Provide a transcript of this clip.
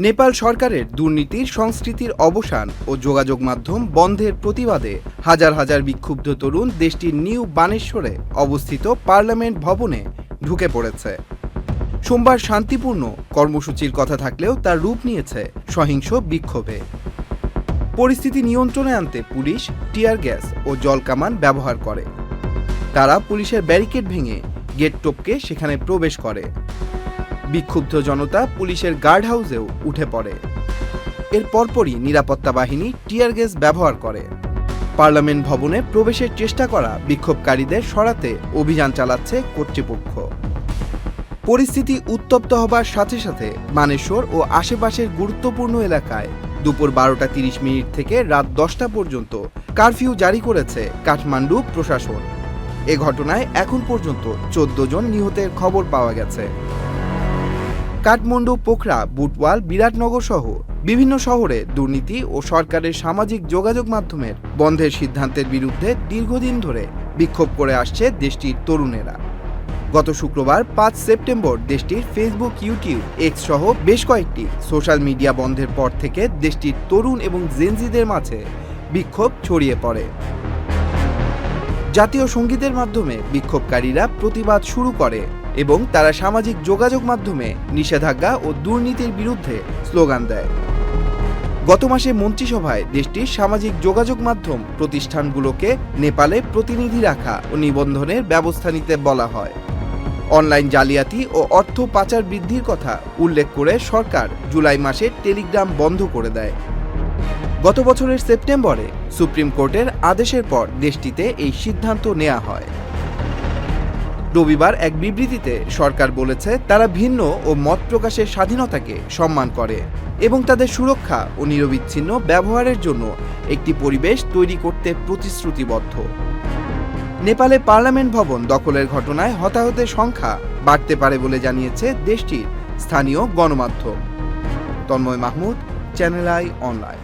নেপাল সরকারের দুর্নীতির সংস্কৃতির অবসান ও যোগাযোগ মাধ্যম বন্ধের প্রতিবাদে হাজার হাজার বিক্ষুব্ধ তরুণ দেশটির নিউ বানেশ্বরে অবস্থিত পার্লামেন্ট ভবনে ঢুকে পড়েছে। সোমবার শান্তিপূর্ণ কর্মসূচির কথা থাকলেও তার রূপ নিয়েছে সহিংস বিক্ষোভে। পরিস্থিতি নিয়ন্ত্রণে আনতে পুলিশ টিয়ার গ্যাস ও জলকামান ব্যবহার করে। তারা পুলিশের ব্যারিকেড ভেঙে গেট টপকে সেখানে প্রবেশ করে। বিক্ষুব্ধ জনতা পুলিশের গার্ড হাউসেও উঠে পড়ে। এর পরপরই নিরাপত্তা বাহিনী টিয়ার গ্যাস ব্যবহার করে। পার্লামেন্ট ভবনে প্রবেশের চেষ্টা করা বিক্ষোভকারীদের সরাতে অভিযান চালাচ্ছে কর্তৃপক্ষ। পরিস্থিতি উত্তপ্ত হবার সাথে সাথে বানেশ্বর ও আশেপাশের গুরুত্বপূর্ণ এলাকায় দুপুর 12:30 থেকে রাত 10টা পর্যন্ত কারফিউ জারি করেছে কাঠমান্ডু প্রশাসন। এ ঘটনায় এখন পর্যন্ত 14 জন নিহতের খবর পাওয়া গেছে। কাঠমান্ডু, পোখরা, বুটওয়াল, বিরাটনগর সহ বিভিন্ন শহরে দুর্নীতি ও সরকারের সামাজিক যোগাযোগ মাধ্যমের বন্ধের সিদ্ধান্তের বিরুদ্ধে দীর্ঘদিন ধরে বিক্ষোভ করে আসছে দেশটির তরুণেরা। গত শুক্রবার 5 সেপ্টেম্বর দেশটির ফেসবুক, ইউটিউব, এক্স সহ বেশ কয়েকটি সোশ্যাল মিডিয়া বন্ধের পর থেকে দেশটির তরুণ এবং জেনজিদের মাঝে বিক্ষোভ ছড়িয়ে পড়ে। জাতীয় সঙ্গীতের মাধ্যমে বিক্ষোভকারীরা প্রতিবাদ শুরু করে এবং তারা সামাজিক যোগাযোগ মাধ্যমে নিষেধাজ্ঞা ও দুর্নীতির বিরুদ্ধে স্লোগান দেয়। গত মাসে মন্ত্রিসভায় দেশটির সামাজিক যোগাযোগ মাধ্যম প্রতিষ্ঠানগুলোকে নেপালে প্রতিনিধি রাখা ও নিবন্ধনের ব্যবস্থা নিতে বলা হয়। অনলাইন জালিয়াতি ও অর্থ পাচার বৃদ্ধির কথা উল্লেখ করে সরকার জুলাই মাসে টেলিগ্রাম বন্ধ করে দেয়। গত বছরের সেপ্টেম্বরে সুপ্রিম কোর্টের আদেশের পর দেশটিতে এই সিদ্ধান্ত নেওয়া হয়। রবিবার এক বিবৃতিতে সরকার বলেছে তারা ভিন্ন ও মত প্রকাশের স্বাধীনতাকে সম্মান করে এবং তাদের সুরক্ষা ও নিরবিচ্ছিন্ন ব্যবহারের জন্য একটি পরিবেশ তৈরি করতে প্রতিশ্রুতিবদ্ধ। নেপালে পার্লামেন্ট ভবন দখলের ঘটনায় হতাহতের সংখ্যা বাড়তে পারে বলে জানিয়েছে দেশটির স্থানীয় গণমাধ্যম। Tanmoy Mahmud, Channel I online.